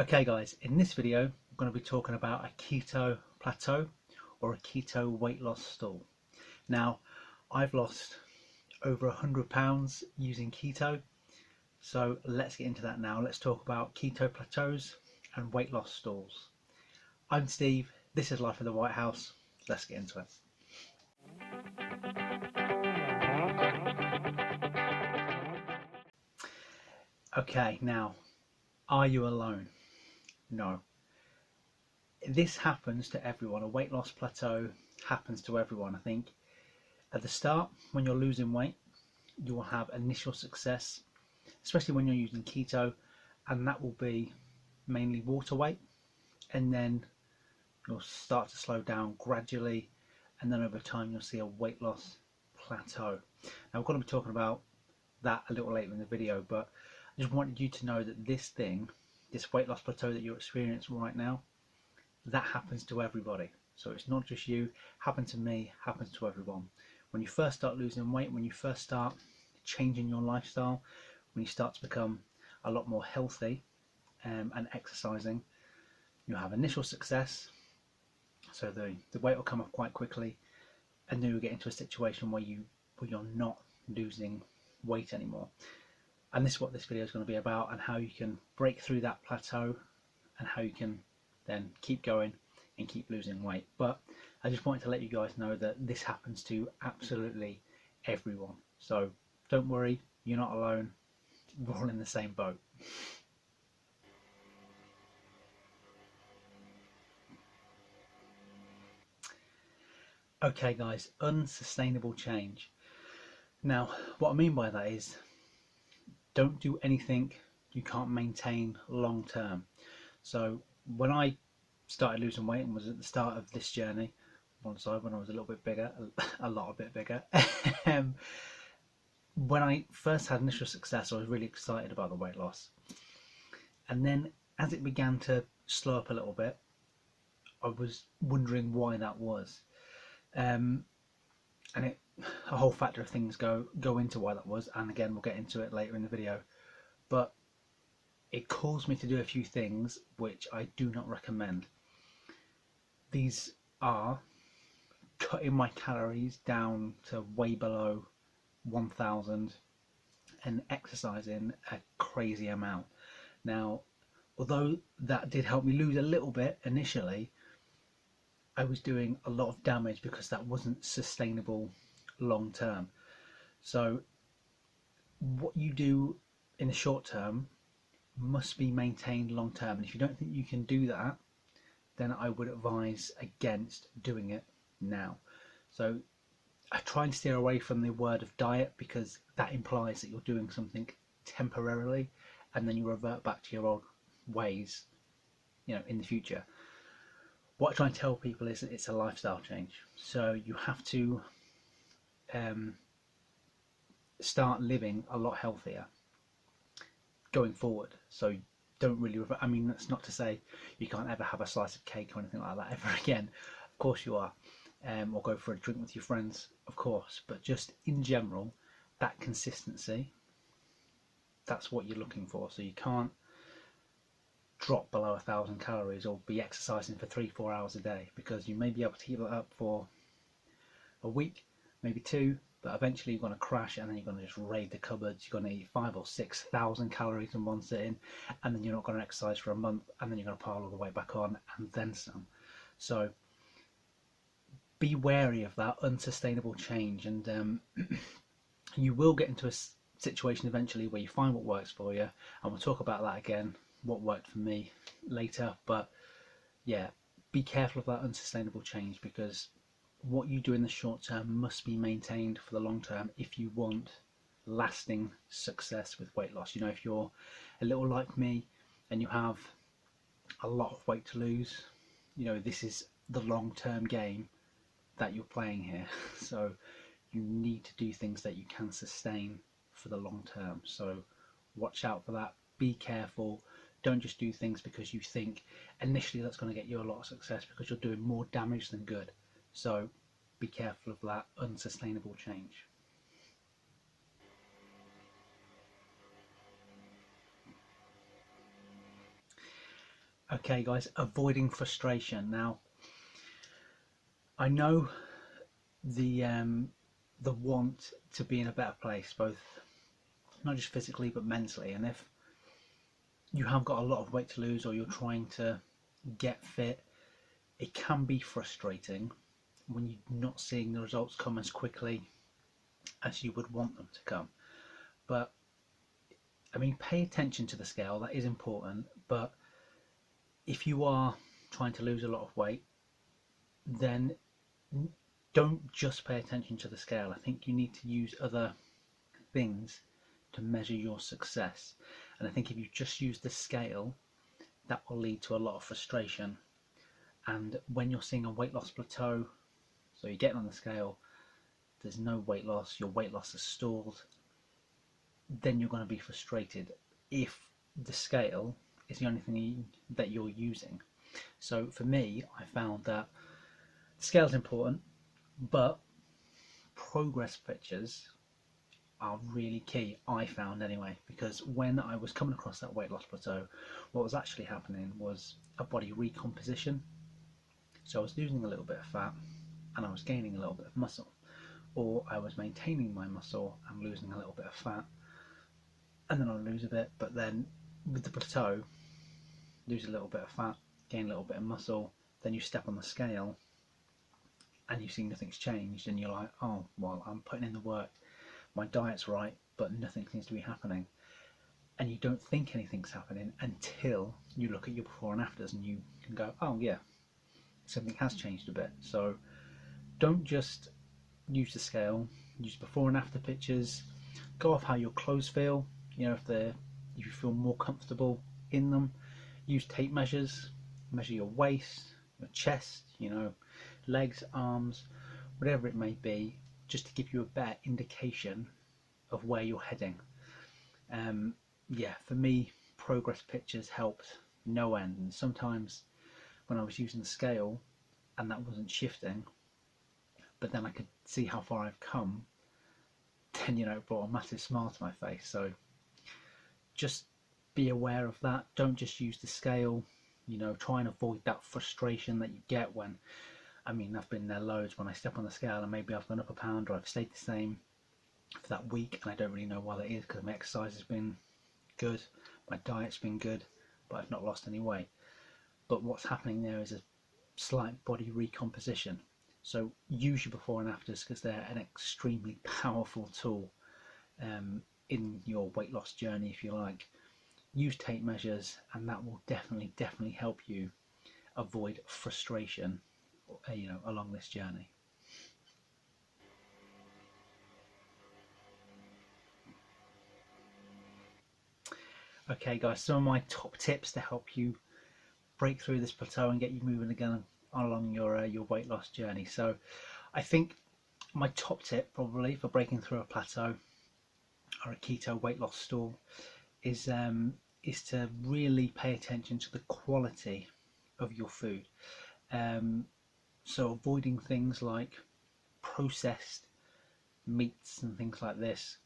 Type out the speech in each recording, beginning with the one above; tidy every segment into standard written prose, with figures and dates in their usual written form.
Okay guys, in this video I'm going to be talking about a keto plateau or a keto weight loss stall. Now I've lost over 100 pounds using keto, so let's get into that now. Let's talk about keto plateaus and weight loss stalls. I'm Steve, this is Life in the White House, let's get into it. Okay, now are you alone? No. This happens to everyone. A weight loss plateau happens to everyone. I think at the start, when you're losing weight, you will have initial success, especially when you're using keto, and that will be mainly water weight, and then you'll start to slow down gradually, and then over time you'll see a weight loss plateau. Now we're going to be talking about that a little later in the video, but I just wanted you to know that this weight loss plateau that you're experiencing right now, that happens to everybody. So it's not just you, happened to me, happens to everyone. When you first start losing weight, when you first start changing your lifestyle, when you start to become a lot more healthy and exercising, you'll have initial success, so the weight will come off quite quickly, and then you'll get into a situation where you're not losing weight anymore. And this is what this video is going to be about, and how you can break through that plateau and how you can then keep going and keep losing weight. But I just wanted to let you guys know that this happens to absolutely everyone, so don't worry, you're not alone, we're all in the same boat. Okay guys, unsustainable change. Now what I mean by that is, don't do anything you can't maintain long term. So when I started losing weight and was at the start of this journey, when I was a little bit bigger, a lot bit bigger, when I first had initial success, I was really excited about the weight loss. And then as it began to slow up a little bit, I was wondering why that was. And a whole factor of things go into why that was, and again we'll get into it later in the video, but it caused me to do a few things which I do not recommend. These are cutting my calories down to way below 1000 and exercising a crazy amount. Now although that did help me lose a little bit initially, I was doing a lot of damage because that wasn't sustainable long term. So what you do in the short term must be maintained long term, and if you don't think you can do that, then I would advise against doing it now. So I try and steer away from the word of diet, because that implies that you're doing something temporarily and then you revert back to your old ways, in the future. What I try and tell people is that it's a lifestyle change. So you have to start living a lot healthier going forward. So don't really, I mean, that's not to say you can't ever have a slice of cake or anything like that ever again. Of course you are. Or go for a drink with your friends, of course. But just in general, that consistency, that's what you're looking for. So you can't drop below 1000 calories or be exercising for 3-4 hours a day, because you may be able to keep that up for a week, maybe 2, but eventually you're going to crash, and then you're going to just raid the cupboards. You're going to eat 5,000 or 6,000 calories in one sitting, and then you're not going to exercise for a month, and then you're going to pile all the weight back on and then some. So be wary of that unsustainable change, and you will get into a situation eventually where you find what works for you, and we'll talk about that again, what worked for me, later. But yeah, be careful of that unsustainable change, because what you do in the short term must be maintained for the long term if you want lasting success with weight loss. If you're a little like me and you have a lot of weight to lose, this is the long-term game that you're playing here. So you need to do things that you can sustain for the long term. So watch out for that, be careful. Don't just do things because you think initially that's going to get you a lot of success, because you're doing more damage than good. So be careful of that unsustainable change. Okay, guys, avoiding frustration. Now, I know the want to be in a better place, both not just physically but mentally. And if you have got a lot of weight to lose, or you're trying to get fit, it can be frustrating when you're not seeing the results come as quickly as you would want them to come. But I mean, pay attention to the scale, that is important. But if you are trying to lose a lot of weight, then don't just pay attention to the scale. I think you need to use other things to measure your success. And I think if you just use the scale, that will lead to a lot of frustration. And when you're seeing a weight loss plateau, so you're getting on the scale, there's no weight loss, your weight loss is stalled, then you're going to be frustrated if the scale is the only thing that you're using. So for me, I found that the scale is important, but progress pictures are really key, I found anyway, because when I was coming across that weight loss plateau, what was actually happening was a body recomposition. So I was losing a little bit of fat and I was gaining a little bit of muscle, or I was maintaining my muscle and losing a little bit of fat, and then I'll lose a bit, but then with the plateau, lose a little bit of fat, gain a little bit of muscle, then you step on the scale and you see nothing's changed, and you're like, oh well, I'm putting in the work, my diet's right, but nothing seems to be happening. And you don't think anything's happening until you look at your before and afters and you can go, oh yeah, something has changed a bit. So don't just use the scale, use before and after pictures, go off how your clothes feel, you know, if you feel more comfortable in them. Use tape measures, measure your waist, your chest, you know, legs, arms, whatever it may be, just to give you a better indication of where you're heading. Yeah, for me, progress pictures helped no end. And sometimes when I was using the scale and that wasn't shifting, but then I could see how far I've come, then, you know, it brought a massive smile to my face. So just be aware of that. Don't just use the scale, you know, try and avoid that frustration that you get when, I mean, I've been there loads when I step on the scale and maybe I've gone up a pound or I've stayed the same for that week and I don't really know why that is, because my exercise has been good, my diet's been good, but I've not lost any weight. But what's happening there is a slight body recomposition. So use your before and afters, because they're an extremely powerful tool in your weight loss journey, if you like. Use tape measures and that will definitely help you avoid frustration, you know, along this journey. Okay guys, some of my top tips to help you break through this plateau and get you moving again along your weight loss journey. So I think my top tip probably for breaking through a plateau or a keto weight loss stall is to really pay attention to the quality of your food. So avoiding things like processed meats and things like this.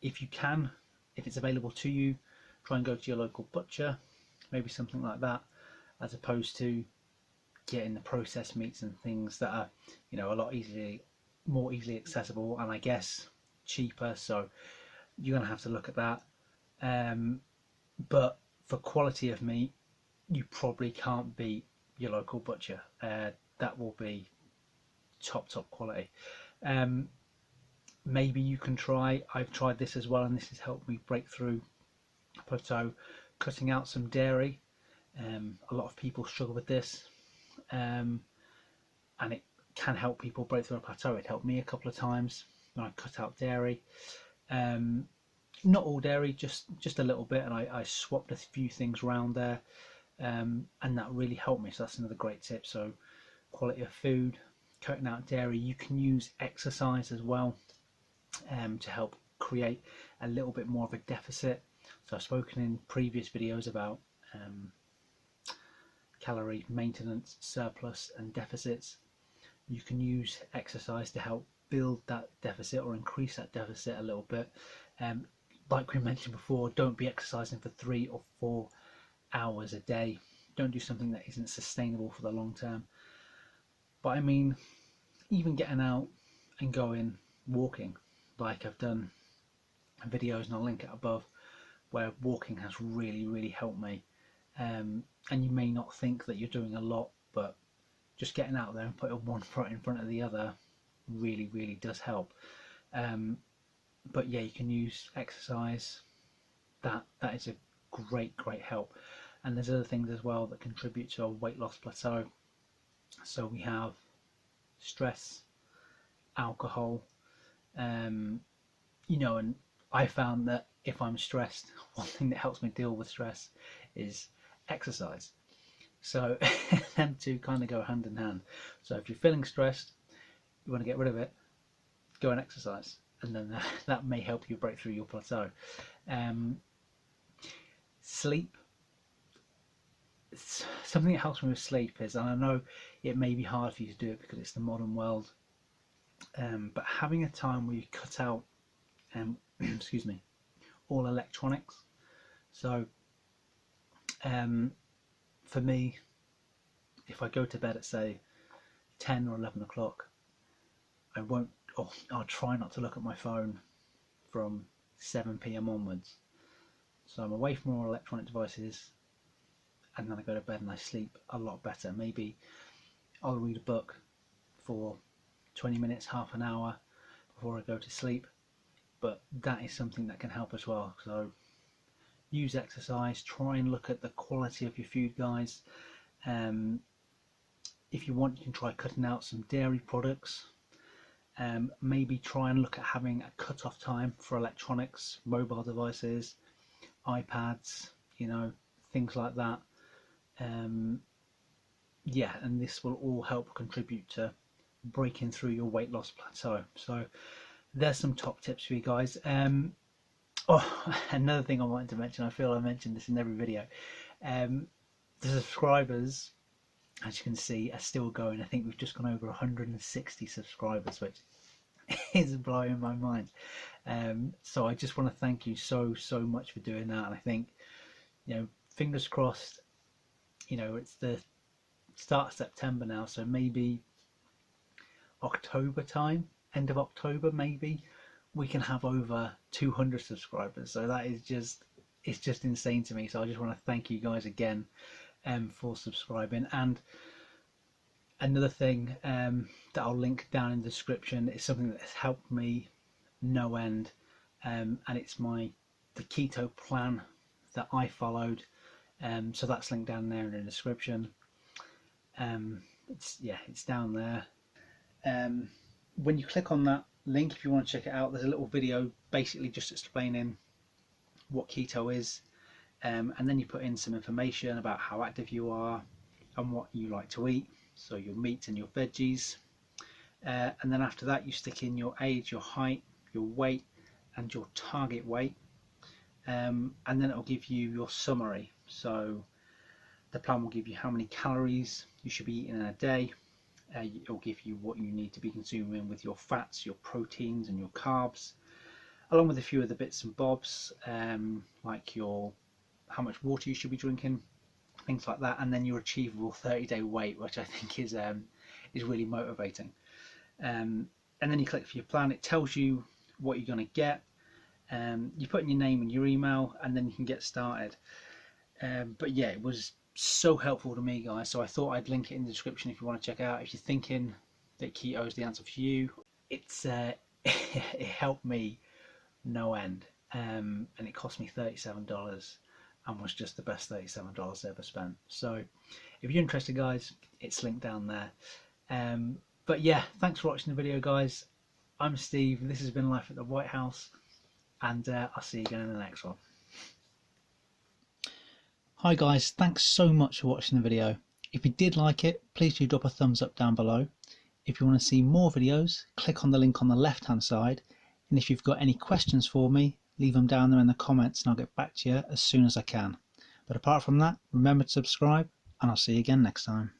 If you can, if it's available to you, try and go to your local butcher, maybe something like that, as opposed to getting the processed meats and things that are, you know, a lot more easily accessible, and I guess cheaper. So you're gonna have to look at that. But for quality of meat, you probably can't beat your local butcher. That will be top quality. Maybe you can try, I've tried this as well and this has helped me break through a plateau, cutting out some dairy. A lot of people struggle with this, and it can help people break through a plateau. It helped me a couple of times when I cut out dairy. Not all dairy, just a little bit, and I swapped a few things around there, and that really helped me. So that's another great tip. So quality of food, cutting out dairy. You can use exercise as well to help create a little bit more of a deficit. So I've spoken in previous videos about calorie maintenance, surplus and deficits. You can use exercise to help build that deficit or increase that deficit a little bit. Like we mentioned before, don't be exercising for 3 or 4 hours a day. Don't do something that isn't sustainable for the long term. But I mean, even getting out and going walking, like I've done videos and I'll link it above, where walking has really helped me. And you may not think that you're doing a lot, but just getting out there and putting one foot in front of the other really does help. But yeah, you can use exercise. That is a great help. And there's other things as well that contribute to a weight loss plateau. So we have stress, alcohol, you know, and I found that if I'm stressed, one thing that helps me deal with stress is exercise. So them two kind of go hand in hand. So if you're feeling stressed, you want to get rid of it, go and exercise, and then that may help you break through your plateau. Sleep. Something that helps me with sleep is, and I know it may be hard for you to do it because it's the modern world, but having a time where you cut out, excuse me, all electronics. So for me, if I go to bed at say 10 or 11 o'clock, I'll try not to look at my phone from 7 p.m. onwards. So I'm away from all electronic devices, and then I go to bed and I sleep a lot better. Maybe I'll read a book for 20 minutes, half an hour before I go to sleep, but that is something that can help as well. So use exercise, try and look at the quality of your food, guys. If you want, you can try cutting out some dairy products. Maybe try and look at having a cut-off time for electronics, mobile devices, iPads, you know, things like that. Yeah, and this will all help contribute to breaking through your weight loss plateau. So there's some top tips for you guys. Another thing I wanted to mention, I feel I mentioned this in every video. The subscribers, as you can see, are still going. I think we've just gone over 160 subscribers, which is blowing my mind. So I just want to thank you so much for doing that. And I think, you know, fingers crossed, you know, it's the start of September now, so maybe October time, end of October, maybe we can have over 200 subscribers. So that is just, it's just insane to me. So I just want to thank you guys again for subscribing. And another thing that I'll link down in the description is something that has helped me no end, and it's the keto plan that I followed. So that's linked down there in the description. It's down there. When you click on that link, if you want to check it out, there's a little video basically just explaining what keto is, and then you put in some information about how active you are and what you like to eat, so your meat and your veggies, and then after that you stick in your age, your height, your weight and your target weight, and then it'll give you your summary. So the plan will give you how many calories you should be eating in a day. It'll give you what you need to be consuming with your fats, your proteins and your carbs, along with a few of the bits and bobs, like how much water you should be drinking, things like that, and then your achievable 30-day weight, which I think is really motivating. And then you click for your plan. It tells you what you're going to get. You put in your name and your email, and then you can get started. But yeah, it was so helpful to me, guys, so I thought I'd link it in the description if you want to check it out. If you're thinking that keto is the answer for you, it's it helped me no end, and it cost me $37 and was just the best $37 ever spent. So if you're interested, guys, it's linked down there. But yeah, thanks for watching the video, guys. I'm Steve, this has been Life at the White House, and I'll see you again in the next one. Hi guys, thanks so much for watching the video. If you did like it, please do drop a thumbs up down below. If you want to see more videos, click on the link on the left hand side, and if you've got any questions for me, leave them down there in the comments and I'll get back to you as soon as I can. But apart from that, remember to subscribe, and I'll see you again next time.